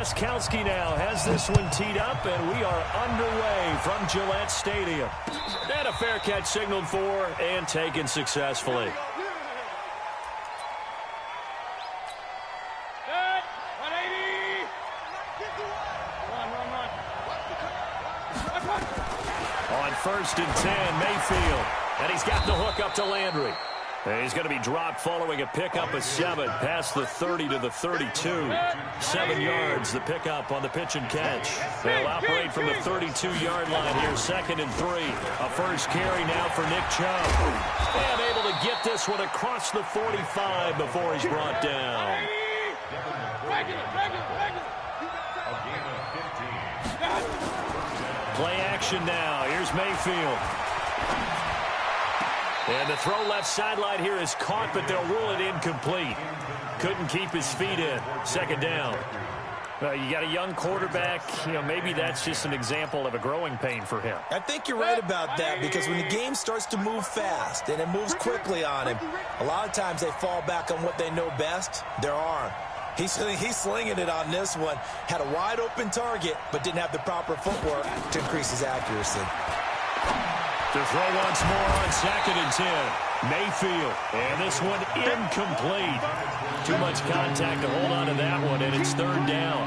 FAULKN now has this one teed up, and we are underway from Gillette Stadium. And a fair catch signaled for and taken successfully. On 1st and 10, Mayfield. And he's got the hook up to Landry. And he's going to be dropped following a pickup of 7 past the 30 to the 32. 7 yards, the pickup on the pitch and catch. They'll operate from the 32-yard line here, 2nd and 3. A first carry now for Nick Chubb. And able to get this one across the 45 before he's brought down. Play action now. Here's Mayfield. And the throw left sideline here is caught, but they'll rule it incomplete. Couldn't keep his feet in. 2nd down. You got a young quarterback. Maybe that's just an example of a growing pain for him. I think you're right about that, because when the game starts to move fast and it moves quickly on him, a lot of times they fall back on what they know best, their arm. He's slinging it on this one. Had a wide-open target, but didn't have the proper footwork to increase his accuracy. To throw once more on 2nd and 10. Mayfield. And this one incomplete. Too much contact to hold on to that one, and it's 3rd down.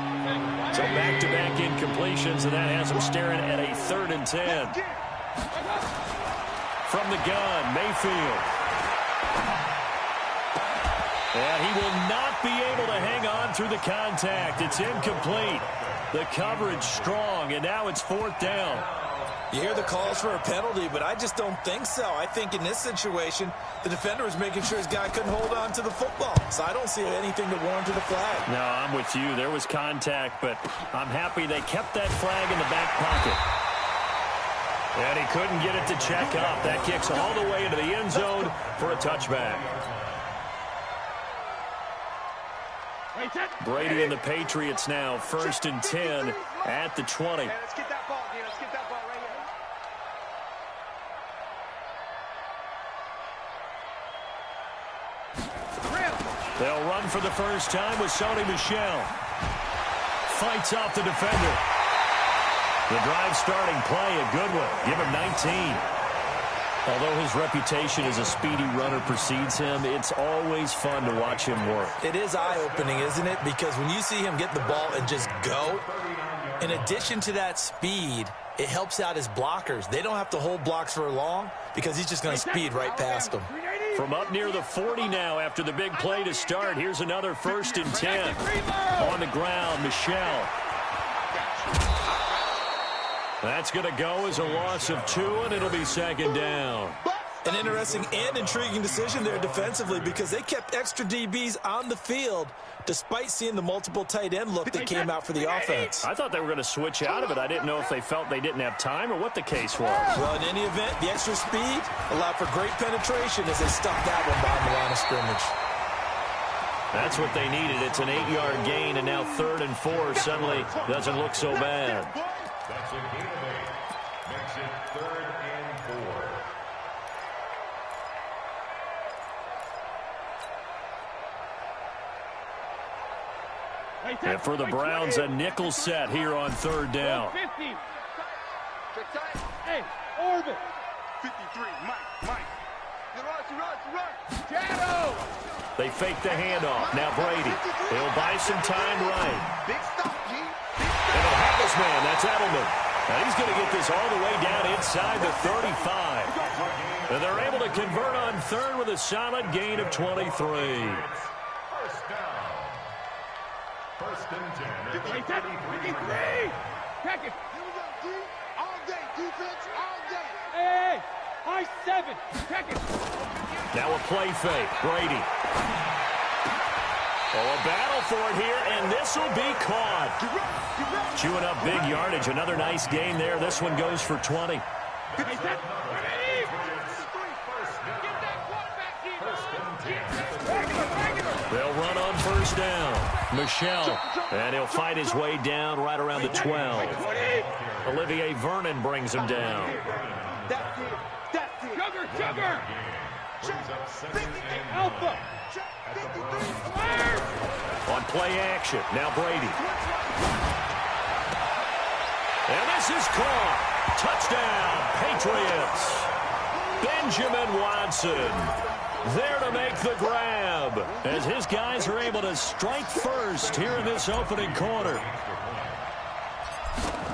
So back-to-back incompletions, and that has them staring at a 3rd and 10. From the gun, Mayfield. And he will not be able to hang on through the contact. It's incomplete. The coverage strong, and now it's 4th down. You hear the calls for a penalty, but I just don't think so. I think in this situation, the defender was making sure his guy couldn't hold on to the football. So I don't see anything to warrant a flag. No, I'm with you. There was contact, but I'm happy they kept that flag in the back pocket. And he couldn't get it to check up. That kicks all the way into the end zone for a touchback. Brady and the Patriots now 1st and 10 at the 20. Let's get that ball, Dean. Let's get that ball right here. They'll run for the first time with Sony Michel. Fights off the defender. The drive starting play, a good one. Give him 19. Although his reputation as a speedy runner precedes him, it's always fun to watch him work. It is eye-opening, isn't it? Because when you see him get the ball and just go, in addition to that speed, it helps out his blockers. They don't have to hold blocks for long because he's just going to speed right past them. From up near the 40 now after the big play to start, here's another 1st and 10. On the ground, Michel. That's going to go as a loss of 2, and it'll be 2nd down. An interesting and intriguing decision there defensively, because they kept extra DBs on the field despite seeing the multiple tight end look that came out for the offense. I thought they were going to switch out of it. I didn't know if they felt they didn't have time or what the case was. Well, in any event, the extra speed allowed for great penetration as they stuck that one behind the line of scrimmage. That's what they needed. It's an 8-yard gain, and now 3rd and 4 suddenly doesn't look so bad. That's a gain of 8. Makes it 3rd and 4. And for the Browns, a nickel set here on 3rd down. Hey, Orbit. 53, Mike. Run. Shadow. They fake the handoff. Now Brady. He'll buy some time right. Big stop, G. And a hapless man, that's Edelman. And he's going to get this all the way down inside the 35. And they're able to convert on 3rd with a solid gain of 23. 1st down. 1st and 10. 53. Check it. Here we go, D. All day. Defense all day. Hey. High 7. Check it. Now a play fake. Brady. Oh, a battle for it here, and this will be caught. Chewing up big yardage. Another nice gain there. This one goes for 20. They'll run on 1st down. Michel, and he'll fight his way down right around the 12. Olivier Vernon brings him down. Sugar! Alpha! On play action, now Brady. And this is caught. Touchdown, Patriots. Benjamin Watson there to make the grab as his guys are able to strike first here in this opening quarter.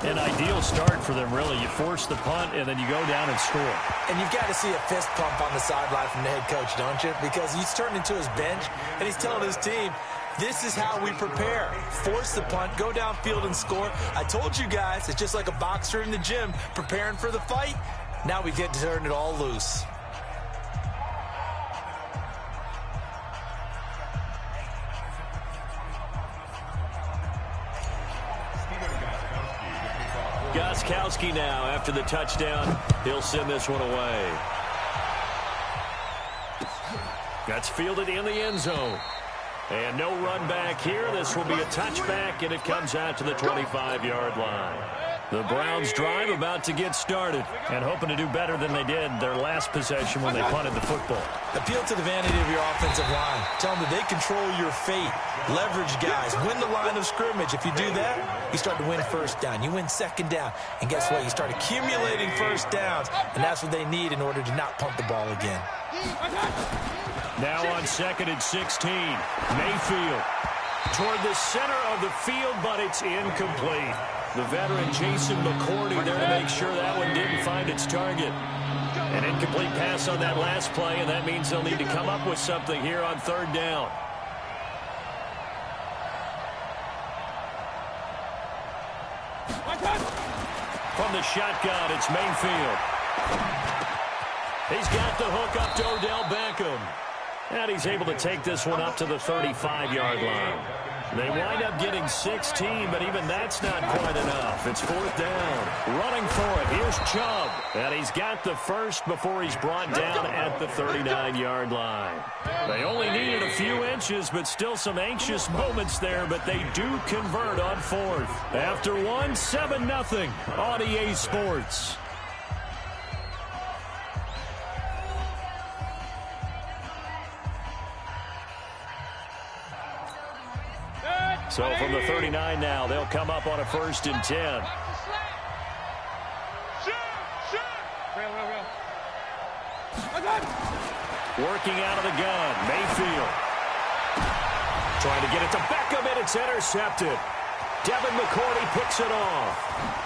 An ideal start for them, really. You force the punt, and then you go down and score. And you've got to see a fist pump on the sideline from the head coach, don't you? Because he's turned into his bench, and he's telling his team, this is how we prepare. Force the punt, go downfield and score. I told you guys, it's just like a boxer in the gym preparing for the fight. Now we get to turn it all loose. Gostkowski now after the touchdown. He'll send this one away. That's fielded in the end zone. And no run back here. This will be a touchback, and it comes out to the 25-yard line. The Browns drive about to get started and hoping to do better than they did their last possession when they punted the football. Appeal to the vanity of your offensive line. Tell them that they control your fate. Leverage guys. Win the line of scrimmage. If you do that, you start to win first down. You win second down. And guess what? You start accumulating first downs, and that's what they need in order to not punt the ball again. Now on 2nd and 16, Mayfield toward the center of the field, but it's incomplete. The veteran Jason McCourty there to make sure that one didn't find its target. An incomplete pass on that last play, and that means they'll need to come up with something here on 3rd down. From the shotgun, it's Mayfield. He's got the hook up to Odell Beckham. And he's able to take this one up to the 35-yard line. They wind up getting 16, but even that's not quite enough. It's 4th down. Running for it. Here's Chubb. And he's got the first before he's brought down at the 39-yard line. They only needed a few inches, but still some anxious moments there, but they do convert on 4th. After one, 7-0 on EA Sports. So from the 39 now, they'll come up on a 1st and 10. Working out of the gun, Mayfield. Trying to get it to Beckham, and it's intercepted. Devin McCourty picks it off.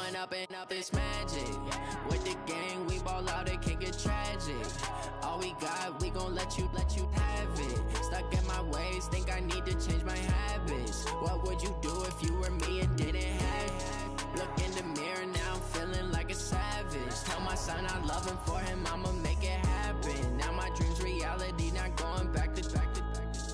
run up and up this magic. With the gang, we ball out, it can get tragic. All we got, we gon' let you have it. Stuck in my ways, think I need to change my habits. What would you do if you were me and didn't have it? Look in the mirror, now I'm feeling like a savage. Tell my son I love him, for him I'ma make it happen. Now my dream's reality, not going back to back.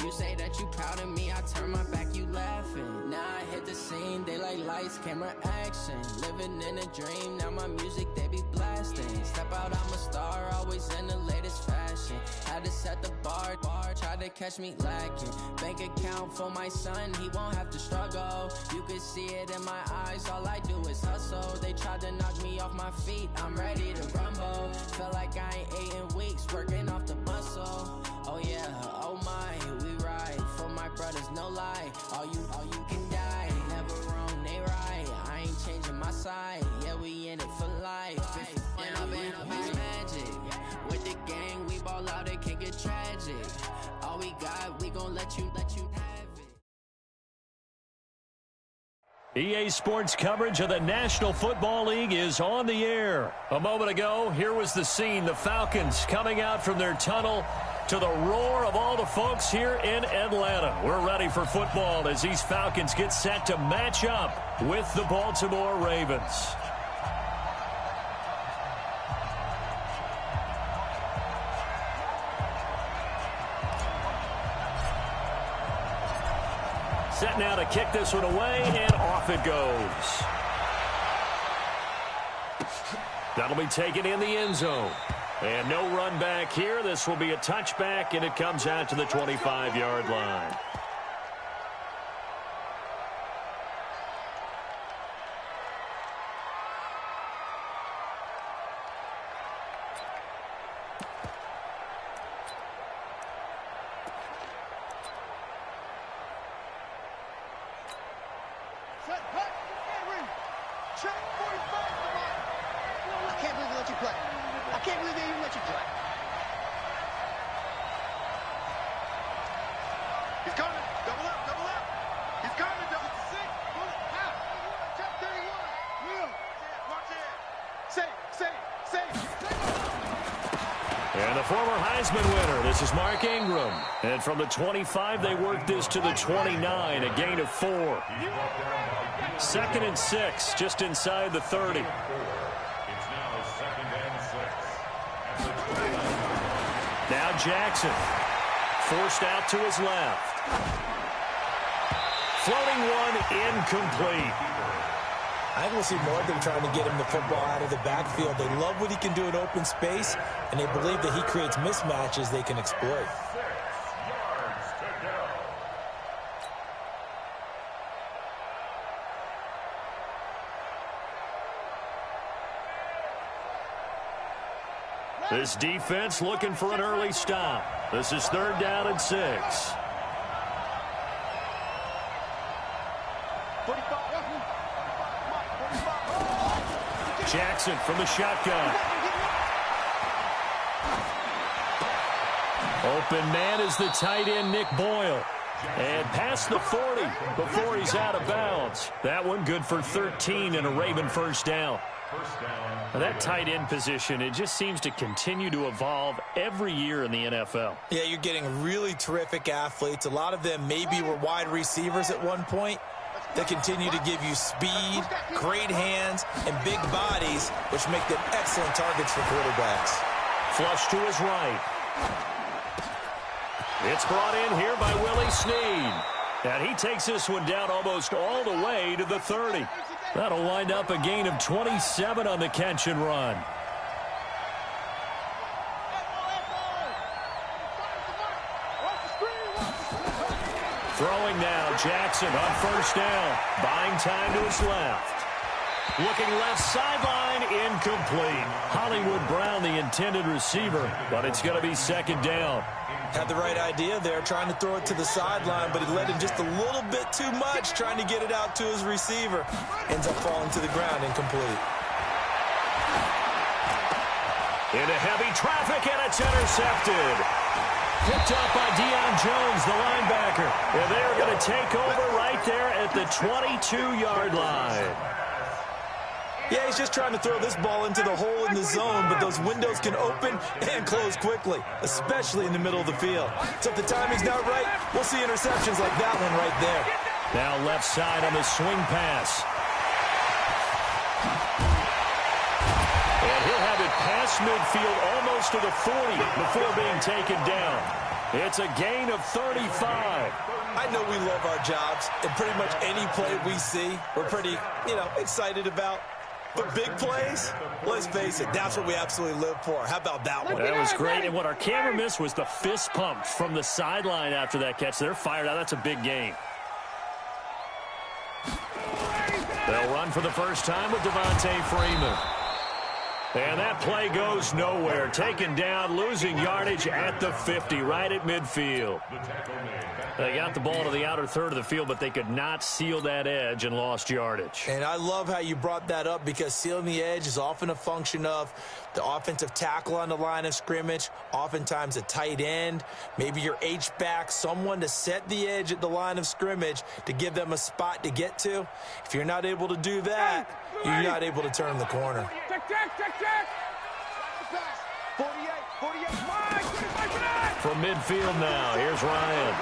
You say that you proud of me, I turn my back, you laughing. Now I hit the scene, they like lights, camera, action. Living in a dream, now my music, they be blasting. Step out, I'm a star, always in the latest fashion. Had to set the bar, try to catch me lacking. Bank account for my son, he won't have to struggle. You can see it in my eyes, all I do is hustle. They tried to knock me off my feet, I'm ready to rumble. Feel like I ain't ate in weeks, working off the muscle. Oh yeah, oh my, we ride for my brothers, no lie. All you can die, never wrong, they right. I ain't changing my side, yeah, we in it for life. And I've been magic. With the gang, we ball out, it can get tragic. All we got, we gon' let you have it. EA Sports coverage of the National Football League is on the air. A moment ago, here was the scene. The Falcons coming out from their tunnel to the roar of all the folks here in Atlanta. We're ready for football as these Falcons get set to match up with the Baltimore Ravens. Set now to kick this one away, and off it goes. That'll be taken in the end zone. And no run back here. This will be a touchback, and it comes out to the 25-yard line. And the former Heisman winner, this is Mark Ingram. And from the 25, they work this to the 29, a gain of 4. 2nd and 6, just inside the 30. It's now 2nd and 6. Now Jackson, forced out to his left. Floating one, incomplete. I think we'll see more of them trying to get him the football out of the backfield. They love what he can do in open space, and they believe that he creates mismatches they can exploit. 6 yards to go. This defense looking for an early stop. This is 3rd down and 6. Jackson from the shotgun. Open man is the tight end, Nick Boyle. And past the 40 before he's out of bounds. That one good for 13 and a Raven first down. Now that tight end position, it just seems to continue to evolve every year in the NFL. Yeah, you're getting really terrific athletes. A lot of them maybe were wide receivers at one point. They continue to give you speed, great hands, and big bodies, which make them excellent targets for quarterbacks. Flush to his right. It's brought in here by Willie Snead. And he takes this one down almost all the way to the 30. That'll wind up a gain of 27 on the catch and run. Throwing now, Jackson on first down. Buying time to his left. Looking left sideline, incomplete. Hollywood Brown, the intended receiver, but it's going to be 2nd down. Had the right idea there, trying to throw it to the sideline, but he led him just a little bit too much, trying to get it out to his receiver. Ends up falling to the ground, incomplete. Into heavy traffic, and it's intercepted. Picked up by Deion Jones, the linebacker. And they are going to take over right there at the 22-yard line. Yeah, he's just trying to throw this ball into the hole in the zone, but those windows can open and close quickly, especially in the middle of the field. So if the timing's not right, we'll see interceptions like that one right there. Now left side on the swing pass. And he'll have it past midfield almost to the 40 before being taken down. It's a gain of 35. I know we love our jobs, and pretty much any play we see, we're pretty, excited about. But big plays, let's face it, that's what we absolutely live for. How about that one? That was great, and what our camera missed was the fist pump from the sideline after that catch. They're fired out. That's a big gain. They'll run for the first time with Devontae Freeman. And that play goes nowhere. Taken down, losing yardage at the 50, right at midfield. They got the ball to the outer third of the field, but they could not seal that edge and lost yardage. And I love how you brought that up, because sealing the edge is often a function of the offensive tackle on the line of scrimmage, oftentimes a tight end, maybe your H-back, someone to set the edge at the line of scrimmage to give them a spot to get to. If you're not able to do that, you're not able to turn the corner. Check. 48. From midfield now, here's Ryan.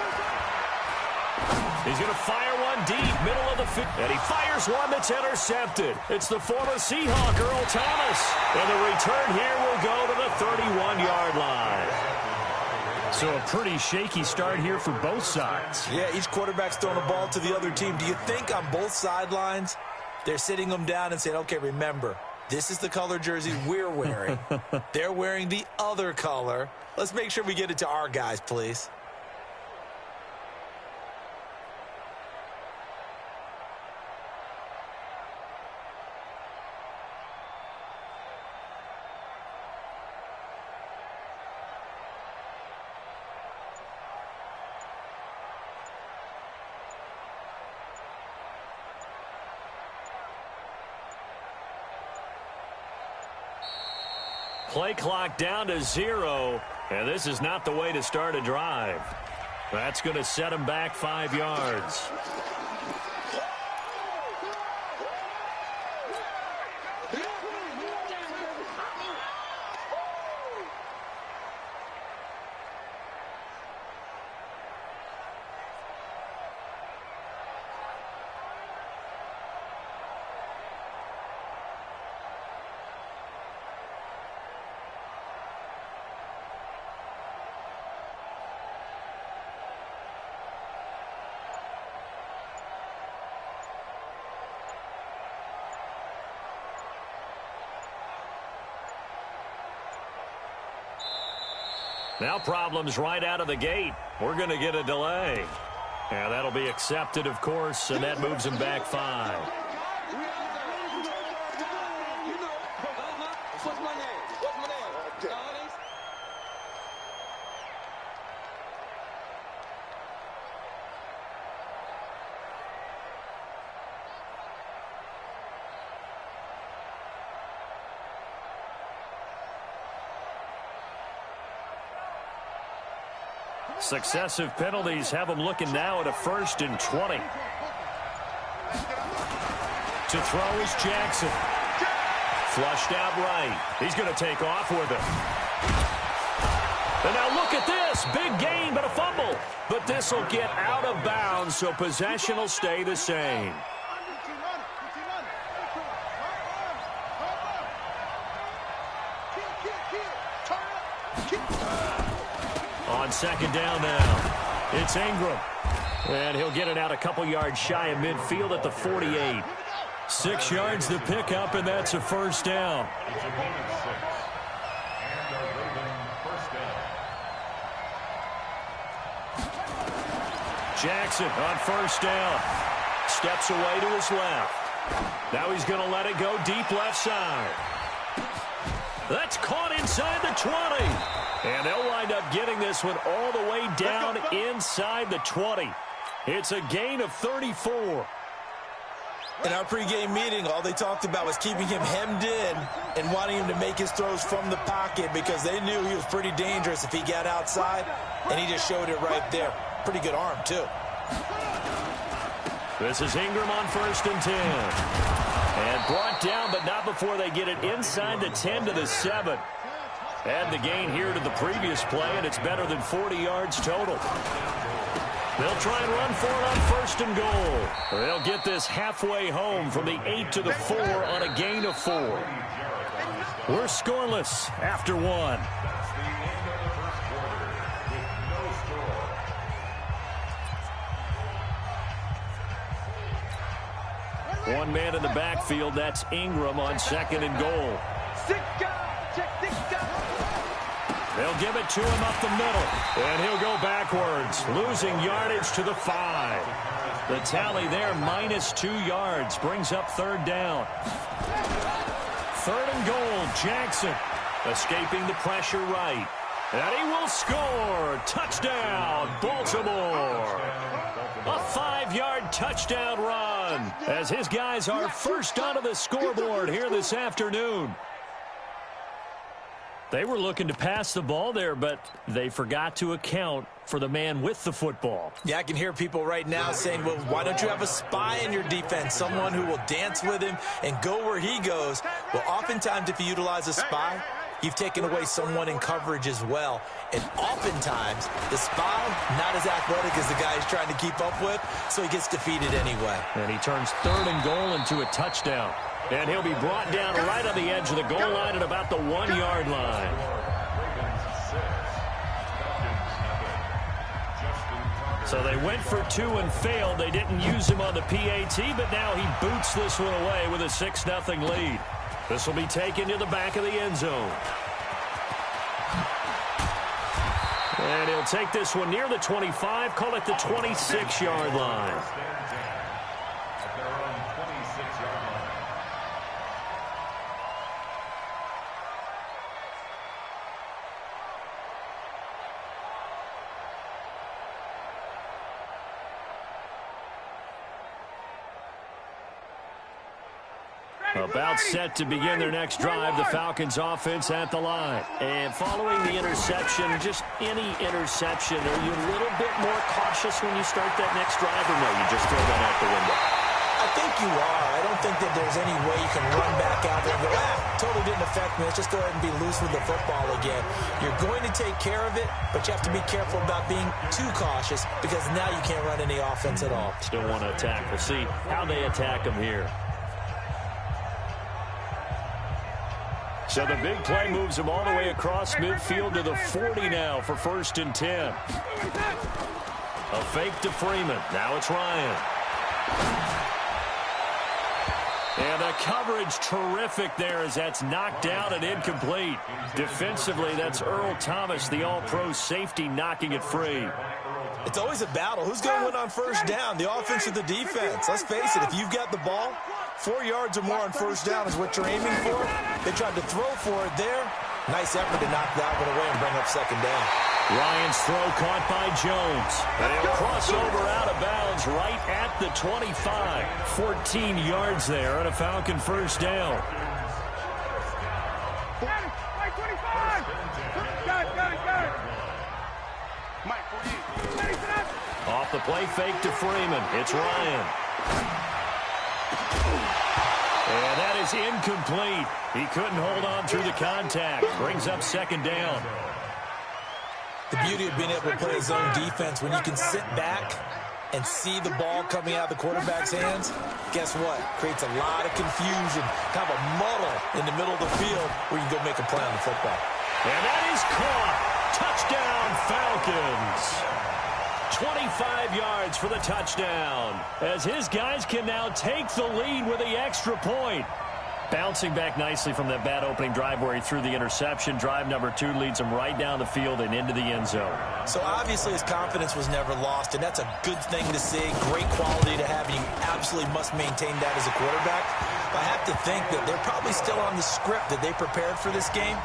He's going to fire one deep, middle of the field. And he fires one that's intercepted. It's the former Seahawk, Earl Thomas. And the return here will go to the 31-yard line. So a pretty shaky start here for both sides. Yeah, each quarterback's throwing a ball to the other team. Do you think on both sidelines they're sitting them down and saying, okay, remember, this is the color jersey we're wearing. They're wearing the other color. Let's make sure we get it to our guys, please. Play clock down to 0, and this is not the way to start a drive. That's going to set him back 5 yards. Now problems right out of the gate. We're going to get a delay. And that'll be accepted, of course, and that moves him back 5. Successive penalties have him looking now at a 1st and 20. To throw is Jackson. Flushed out right. He's going to take off with it. And now look at this. Big gain, but a fumble. But this will get out of bounds, so possession will stay the same. On 2nd down now, it's Ingram. And he'll get it out a couple yards shy of midfield at the 48. 6 yards to pick up, and that's a 1st down. Jackson on 1st down. Steps away to his left. Now he's going to let it go deep left side. That's caught inside the 20. And they'll wind up getting this one all the way down inside the 20. It's a gain of 34. In our pregame meeting, all they talked about was keeping him hemmed in and wanting him to make his throws from the pocket, because they knew he was pretty dangerous if he got outside, and he just showed it right there. Pretty good arm, too. This is Ingram on 1st and 10. And brought down, but not before they get it inside the 10 to the 7. Add the gain here to the previous play, and it's better than 40 yards total. They'll try and run for it on 1st and goal. They'll get this halfway home from the 8 to the 4 on a gain of 4. We're scoreless after 1. One man in the backfield, that's Ingram on 2nd and goal. They'll give it to him up the middle, and he'll go backwards, losing yardage to the 5. The tally there, -2 yards, brings up 3rd down. 3rd and goal, Jackson, escaping the pressure right. And he will score. Touchdown, Baltimore. A 5-yard touchdown run as his guys are first onto the scoreboard here this afternoon. They were looking to pass the ball there, but they forgot to account for the man with the football. Yeah, I can hear people right now saying, well, why don't you have a spy in your defense, someone who will dance with him and go where he goes? Well, oftentimes if you utilize a spy, you've taken away someone in coverage as well. And oftentimes, the spy, not as athletic as the guy he's trying to keep up with, so he gets defeated anyway. And he turns 3rd and goal into a touchdown. And he'll be brought down right on the edge of the goal line at about the 1-yard line. So they went for 2 and failed. They didn't use him on the PAT, but now he boots this one away with a 6-0 lead. This will be taken to the back of the end zone. And he'll take this one near the 25, call it the 26-yard line. About set to begin their next drive, the Falcons offense at the line. And following the interception, just any interception, are you a little bit more cautious when you start that next drive, or no, you just throw that out the window? I think you are. I don't think that there's any way you can run back out there and go, totally didn't affect me. Let's just go ahead and be loose with the football again. You're going to take care of it, but you have to be careful about being too cautious because now you can't run any offense at all. Still want to attack. We'll see how they attack them here. So the big play moves him all the way across midfield to the 40 now for 1st and 10. A fake to Freeman. Now it's Ryan. And the coverage terrific there as that's knocked down and incomplete. Defensively, that's Earl Thomas, the all-pro safety, knocking it free. It's always a battle. Who's going to win on 1st down, the offense or the defense? Let's face it, if you've got the ball, 4 yards or more on 1st down is what you're aiming for. They tried to throw for it there. Nice effort to knock that one away and bring up 2nd down. Ryan's throw caught by Jones. And he'll cross over out of bounds right at the 25. 14 yards there on a Falcon 1st down. Got it, 25. Got it. Mike, 48. Off the play fake to Freeman. It's Ryan. And that is incomplete. He couldn't hold on through the contact. Brings up 2nd down. The beauty of being able to play a zone defense when you can sit back and see the ball coming out of the quarterback's hands, guess what? Creates a lot of confusion, kind of a muddle in the middle of the field where you can go make a play on the football. And that is caught. Touchdown, Falcons. 25 yards for the touchdown as his guys can now take the lead with the extra point. Bouncing back nicely from that bad opening drive where he threw the interception. Drive number 2 leads him right down the field and into the end zone. So obviously his confidence was never lost, and that's a good thing to see. Great quality to have, and you absolutely must maintain that as a quarterback. But I have to think that they're probably still on the script that they prepared for this game.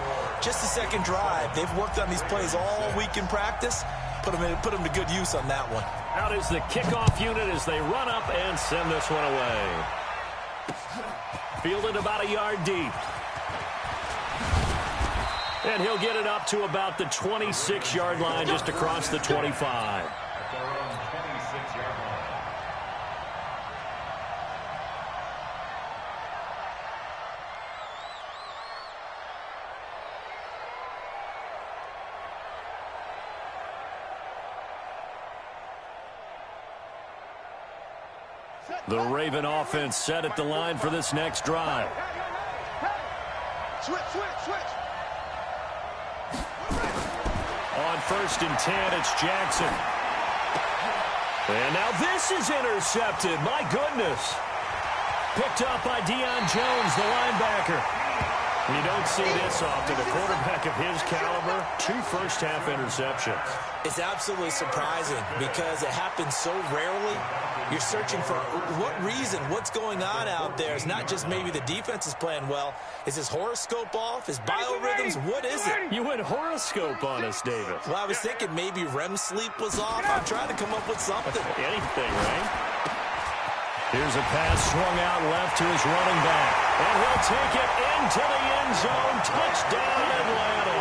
Just the 2nd drive. They've worked on these plays all week in practice. Put them to good use on that one. Out is the kickoff unit as they run up and send this one away. Fielded about a yard deep. And he'll get it up to about the 26-yard line, just across the 25. The Raven offense set at the line for this next drive. Switch. On 1st and 10, it's Jackson. And now this is intercepted. My goodness. Picked up by Deion Jones, the linebacker. You don't see this often. A quarterback of his caliber, 2 first-half interceptions. It's absolutely surprising because it happens so rarely. You're searching for what reason, what's going on out there. It's not just maybe the defense is playing well. Is his horoscope off? His biorhythms? What is it? You went horoscope on us, David. Well, I was thinking maybe REM sleep was off. I'm trying to come up with something. Anything, right? Here's a pass swung out left to his running back. And he'll take it into the end zone. Touchdown, Atlanta.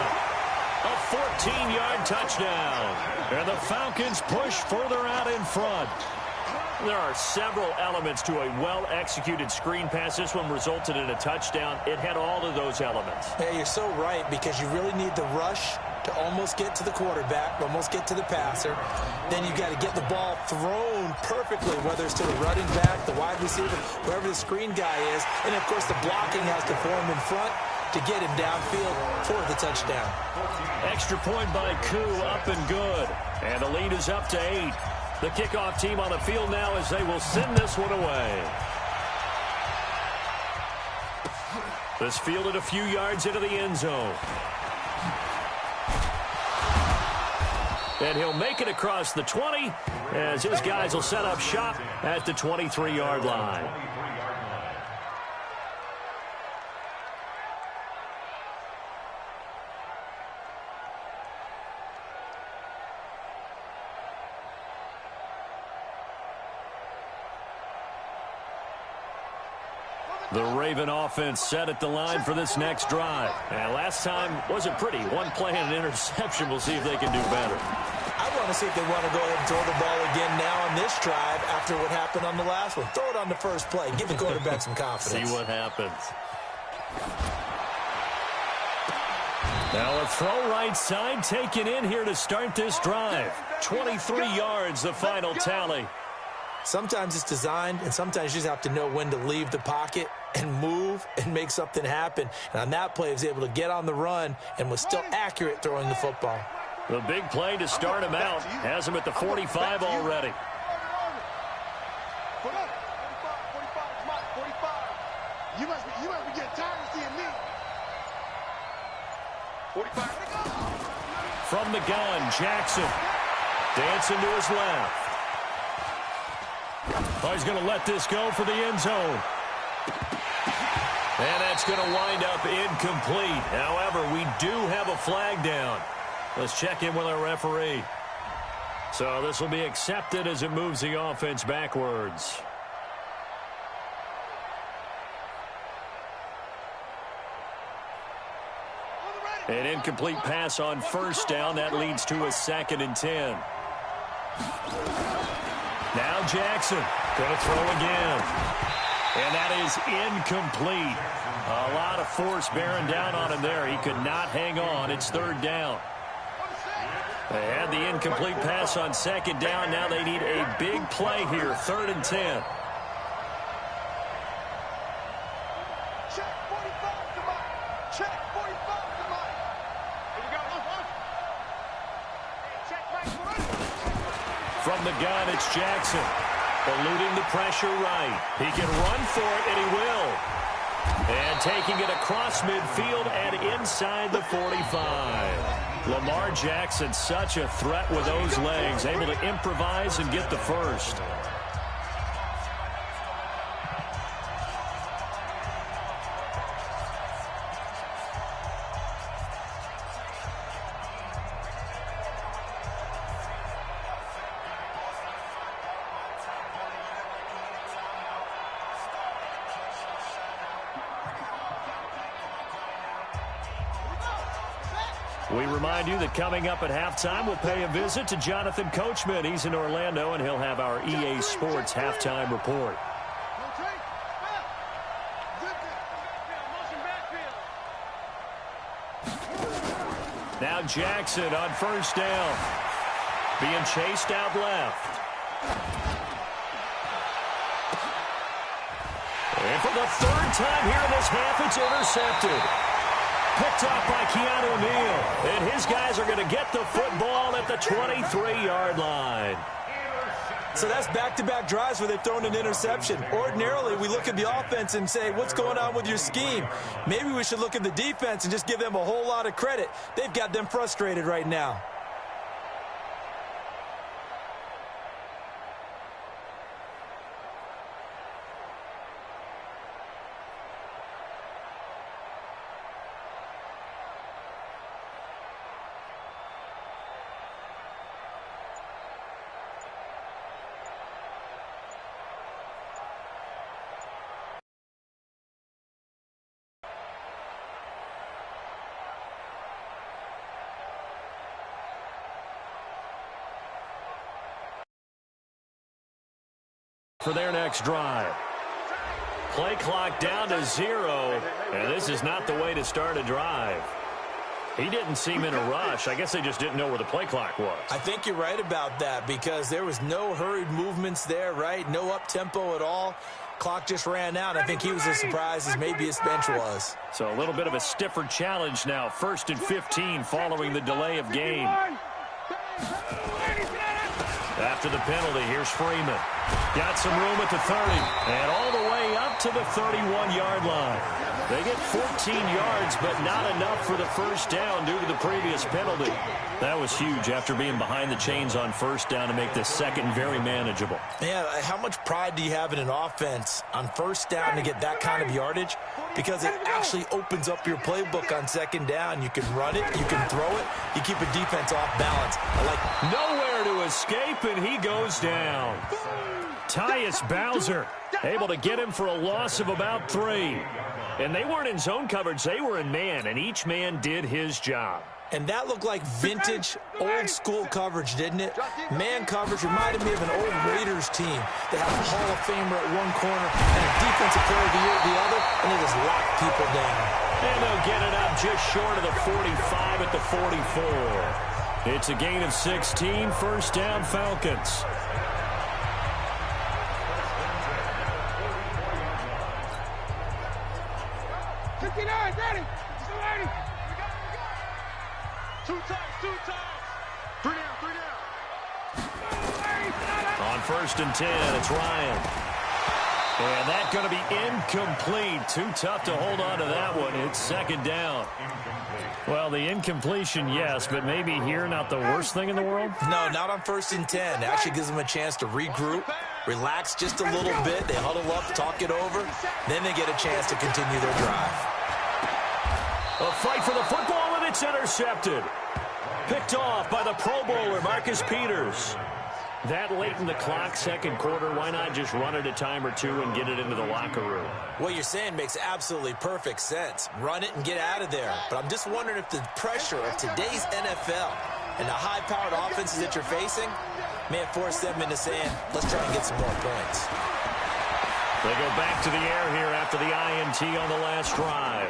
A 14-yard touchdown. And the Falcons push further out in front. There are several elements to a well-executed screen pass. This one resulted in a touchdown. It had all of those elements. Hey, you're so right because you really need the rush to almost get to the quarterback, almost get to the passer. Then you've got to get the ball thrown perfectly, whether it's to the running back, the wide receiver, wherever the screen guy is. And, of course, the blocking has to form in front to get him downfield for the touchdown. Extra point by Koo, up and good. And the lead is up to 8. The kickoff team on the field now as they will send this one away. This fielded a few yards into the end zone. And he'll make it across the 20 as his guys will set up shop at the 23-yard line. The Raven offense set at the line for this next drive. And last time wasn't pretty. One play and an interception. We'll see if they can do better. I want to see if they want to go ahead and throw the ball again now on this drive after what happened on the last one. Throw it on the first play. Give the quarterback some confidence. See what happens. Now a throw right side taken in here to start this drive. 23 yards, the final tally. Sometimes it's designed, and sometimes you just have to know when to leave the pocket and move and make something happen. And on that play, he was able to get on the run and was still accurate throwing the football. The big play to start him out has him at the 45 already. 45. You must be getting tired of seeing me. 45. From the gun, Jackson dancing to his left. Oh, he's going to let this go for the end zone. And that's going to wind up incomplete. However, we do have a flag down. Let's check in with our referee. So this will be accepted as it moves the offense backwards. An incomplete pass on first down. That leads to a 2nd and 10. Now Jackson going to throw again. And that is incomplete. A lot of force bearing down on him there. He could not hang on. It's 3rd down. They had the incomplete pass on 2nd down. Now they need a big play here. 3rd and 10. Check 45 to Mike. Check 45 to Mike. Here we go. Check Mike. From the gun, it's Jackson. Eluding the pressure right. He can run for it, and he will. And taking it across midfield and inside the 45. Lamar Jackson, such a threat with those legs. Able to improvise and get the first. We remind you that coming up at halftime, we'll pay a visit to Jonathan Coachman. He's in Orlando, and he'll have our EA Sports halftime report. Now Jackson on first down. Being chased out left. And for the third time here in this half, it's intercepted. Picked off by Keanu Neal. And his guys are going to get the football at the 23-yard line. So that's back-to-back drives where they've thrown an interception. Ordinarily, we look at the offense and say, what's going on with your scheme? Maybe we should look at the defense and just give them a whole lot of credit. They've got them frustrated right now. For their next drive. Play clock down to 0, and this is not the way to start a drive. He didn't seem in a rush. I guess they just didn't know where the play clock was. I think you're right about that because there was no hurried movements there, right? No up-tempo at all. Clock just ran out. I think he was as surprised as maybe his bench was. So a little bit of a stiffer challenge now. 1st and 15 following the delay of game. After the penalty, here's Freeman. Got some room at the 30, and all the way up to the 31-yard line. They get 14 yards, but not enough for the first down due to the previous penalty. That was huge after being behind the chains on first down to make the second very manageable. Yeah, how much pride do you have in an offense on first down to get that kind of yardage? Because it actually opens up your playbook on second down. You can run it, you can throw it, you keep a defense off balance. I like nowhere to escape, and he goes down. Tyus Bowser able to get him for a loss of about 3. And they weren't in zone coverage, they were in man, and each man did his job. And that looked like vintage, old-school coverage, didn't it? Man coverage reminded me of an old Raiders team. They have a Hall of Famer at one corner and a defensive player of the year at the other, and they just lock people down. And they'll get it up just short of the 45 at the 44. It's a gain of 16, first down Falcons. Ready. Two times. 3 down. On 1st and 10, it's Ryan. And that's going to be incomplete. Too tough to hold on to that one. It's 2nd down. Well, the incompletion, yes, but maybe here not the worst thing in the world? No, not on 1st and 10. It actually gives them a chance to regroup, relax just a little bit. They huddle up, talk it over. Then they get a chance to continue their drive. A fight for the football, and it's intercepted. Picked off by the Pro Bowler, Marcus Peters. That late in the clock, 2nd quarter, why not just run it a time or two and get it into the locker room? What you're saying makes absolutely perfect sense. Run it and get out of there. But I'm just wondering if the pressure of today's NFL and the high-powered offenses that you're facing may have forced them into saying, let's try and get some more points. They go back to the air here after the INT on the last drive.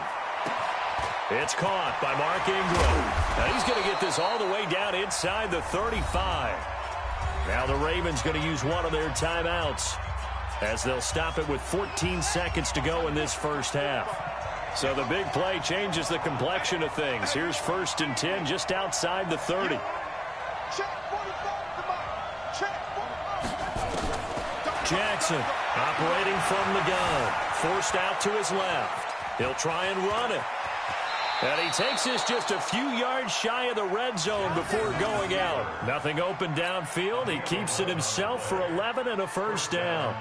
It's caught by Mark Ingram. Now he's going to get this all the way down inside the 35. Now the Ravens going to use one of their timeouts as they'll stop it with 14 seconds to go in this first half. So the big play changes the complexion of things. Here's 1st and 10 just outside the 30. Jackson operating from the gun. Forced out to his left. He'll try and run it. And he takes this just a few yards shy of the red zone before going out. Nothing open downfield. He keeps it himself for 11 and a first down.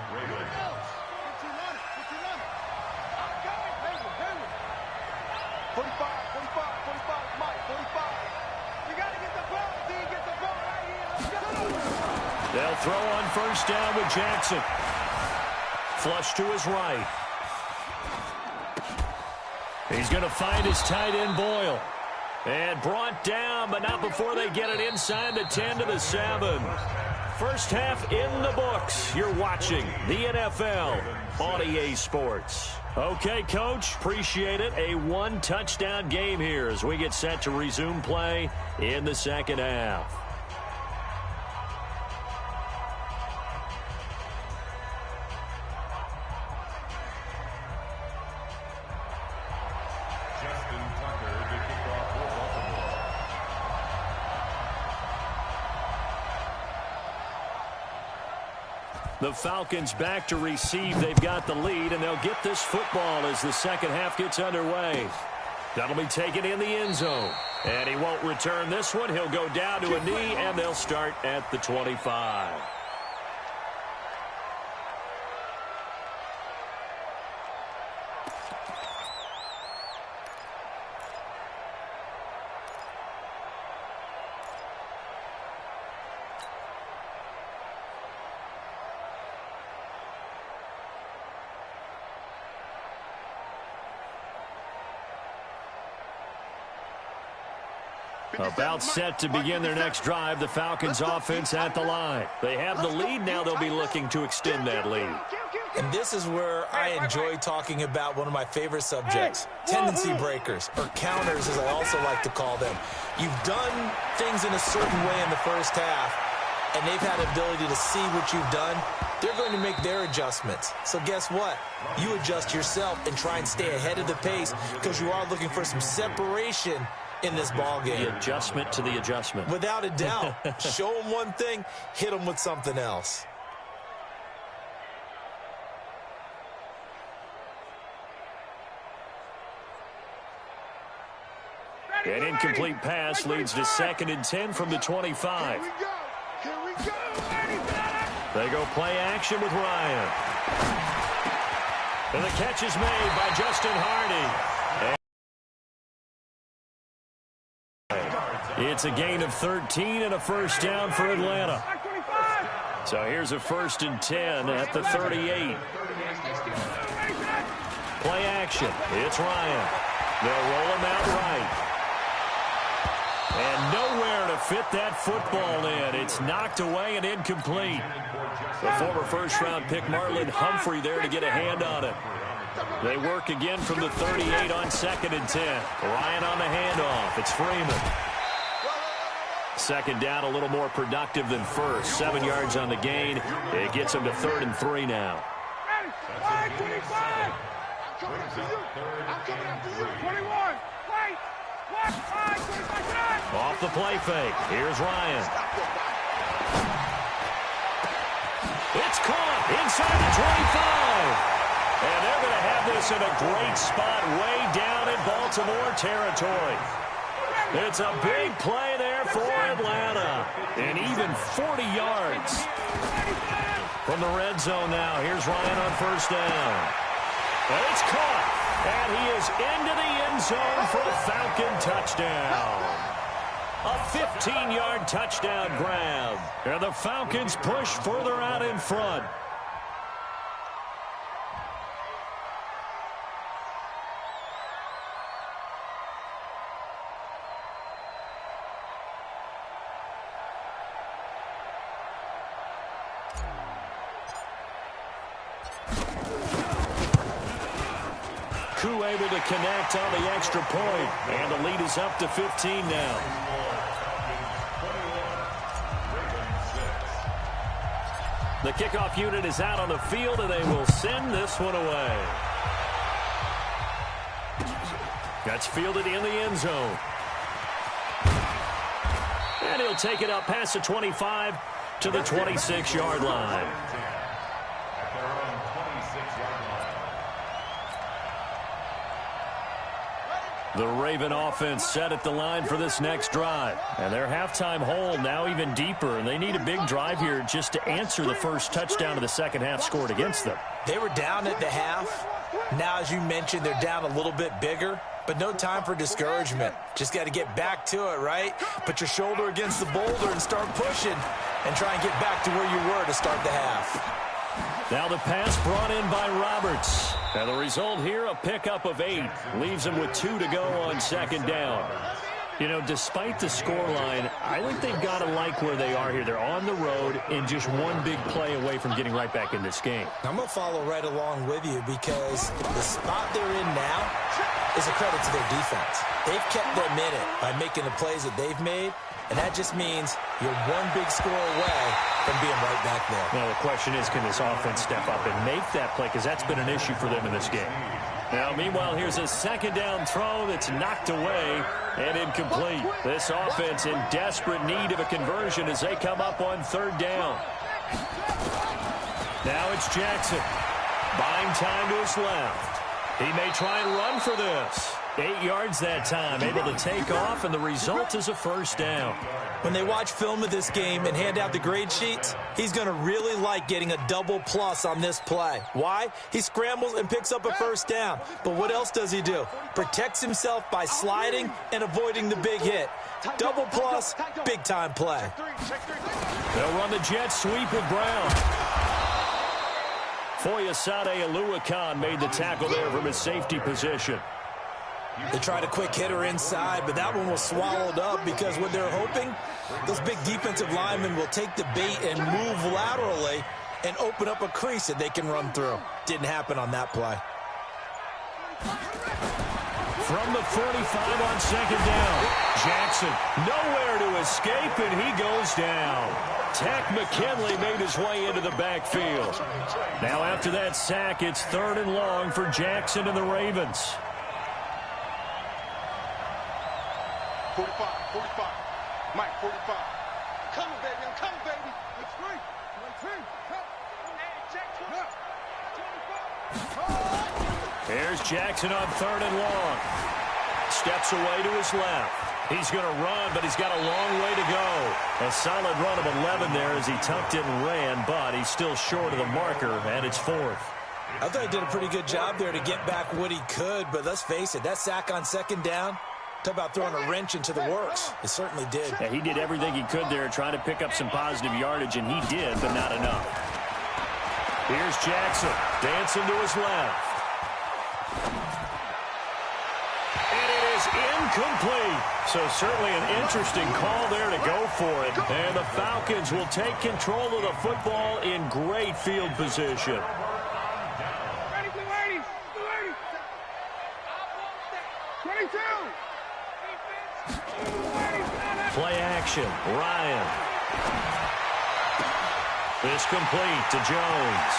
They'll throw on 1st down with Jackson. Flush to his right. He's going to find his tight end, Boyle. And brought down, but not before they get it inside the 10 to the 7. First half in the books. You're watching the NFL on EA Sports. Okay, Coach, appreciate it. A one-touchdown game here as we get set to resume play in the second half. The Falcons back to receive. They've got the lead, and they'll get this football as the second half gets underway. That'll be taken in the end zone. And he won't return this one. He'll go down to a knee, and they'll start at the 25. About set to begin their next drive, the Falcons offense at the line. They have the lead now. They'll be looking to extend that lead. And this is where I enjoy talking about one of my favorite subjects, tendency breakers, or counters as I also like to call them. You've done things in a certain way in the first half, and they've had the ability to see what you've done. They're going to make their adjustments. So guess what? You adjust yourself and try and stay ahead of the pace because you are looking for some separation in this ball game. The adjustment to the adjustment. Without a doubt. Show them one thing, hit them with something else. An incomplete pass leads to 2nd and 10 from the 25. They go play action with Ryan. And the catch is made by Justin Hardy. It's a gain of 13 and a first down for Atlanta. So here's a 1st and 10 at the 38. Play action. It's Ryan. They'll roll him out right. And nowhere to fit that football in. It's knocked away and incomplete. The former first-round pick Marlon Humphrey there to get a hand on it. They work again from the 38 on 2nd and 10. Ryan on the handoff. It's Freeman. 2nd down, a little more productive than first. 7 yards on the gain. It gets him to 3rd and 3 now. I'm coming after you. I'm coming after you. 21. Wait. Off the play fake. Here's Ryan. It's caught inside the 25. And they're going to have this in a great spot way down in Baltimore territory. It's a big play there for Atlanta. And even 40 yards from the red zone now. Here's Ryan on 1st down. And it's caught. And he is into the end zone for a Falcon touchdown. A 15-yard touchdown grab. And the Falcons push further out in front. Able to connect on the extra point, and the lead is up to 15 now. The kickoff unit is out on the field, and they will send this one away. That's fielded in the end zone. And he'll take it up past the 25 to the 26-yard line. The Raven offense set at the line for this next drive. And their halftime hole now even deeper, and they need a big drive here just to answer the first touchdown of the second half scored against them. They were down at the half. Now, as you mentioned, they're down a little bit bigger, but no time for discouragement. Just got to get back to it, right? Put your shoulder against the boulder and start pushing and try and get back to where you were to start the half. Now the pass brought in by Roberts. And the result here, a pickup of 8. Leaves them with 2 to go on 2nd down. You know, despite the scoreline, I think they've got to like where they are here. They're on the road and just one big play away from getting right back in this game. I'm going to follow right along with you because the spot they're in now is a credit to their defense. They've kept them in it by making the plays that they've made, and that just means you're one big score away from being right back there. Now, the question is, can this offense step up and make that play? Because that's been an issue for them in this game. Now, meanwhile, here's a 2nd down throw that's knocked away and incomplete. This offense in desperate need of a conversion as they come up on 3rd down. Now it's Jackson. Buying time to his left. He may try and run for this. 8 yards that time, able to take off, and the result is a first down. When they watch film of this game and hand out the grade sheets, he's going to really like getting a double plus on this play. Why? He scrambles and picks up a first down. But what else does he do? Protects himself by sliding and avoiding the big hit. Double plus, big-time play. They'll run the jet sweep with Brown. Foyesade Aluakan made the tackle there from his safety position. They tried a quick hitter inside, but that one was swallowed up because what they're hoping, those big defensive linemen will take the bait and move laterally and open up a crease that they can run through. Didn't happen on that play. From the 45 on second down, Jackson nowhere to escape, and he goes down. Tech McKinley made his way into the backfield. Now after that sack, it's 3rd and long for Jackson and the Ravens. 45, 45. Mike, 45. Coming, baby. I'm coming, baby. That's right. 1, 2. Here's Jackson on 3rd and long. Steps away to his left. He's going to run, but he's got a long way to go. A solid run of 11 there as he tucked it and ran, but he's still short of the marker, and it's 4th. I thought he did a pretty good job there to get back what he could, but let's face it, that sack on second down, talk about throwing a wrench into the works. It certainly did. Yeah, he did everything he could there trying to pick up some positive yardage, and he did, but not enough. Here's Jackson dancing to his left. And it is incomplete. So certainly an interesting call there to go for it. And the Falcons will take control of the football in great field position. Ready, blue 80. Blue 80. 22. Play action. Ryan. This complete to Jones.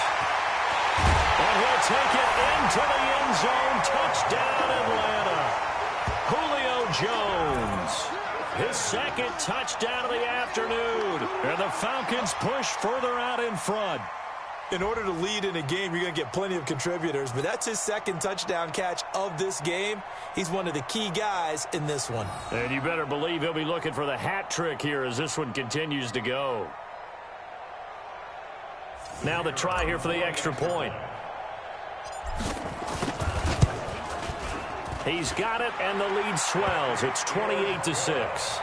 And he'll take it into the end zone. Touchdown, Atlanta. Julio Jones. His 2nd touchdown of the afternoon. And the Falcons push further out in front. In order to lead in a game, you're going to get plenty of contributors, but that's his 2nd touchdown catch of this game. He's one of the key guys in this one. And you better believe he'll be looking for the hat trick here as this one continues to go. Now the try here for the extra point. He's got it, and the lead swells. It's 28-6.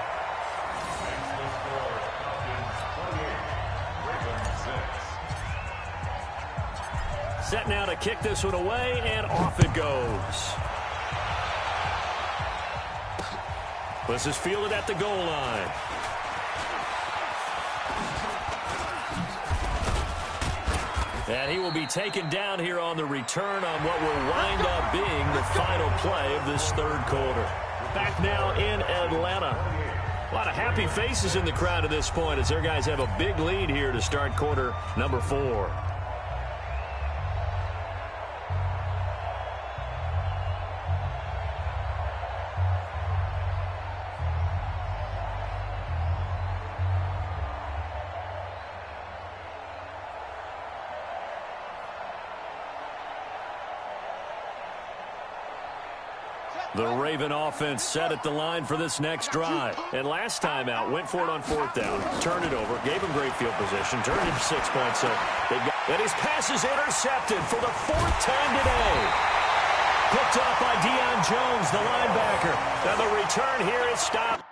Set now to kick this one away, and off it goes. This is fielded at the goal line. And he will be taken down here on the return on what will wind up being the final play of this 3rd quarter. Back now in Atlanta. A lot of happy faces in the crowd at this point as their guys have a big lead here to start quarter number 4. The Raven offense set at the line for this next drive. And last time out, went for it on 4th down, turned it over, gave him great field position, turned it 6 points. So and his pass is intercepted for the 4th time today. Picked off by Deion Jones, the linebacker. And the return here is stopped.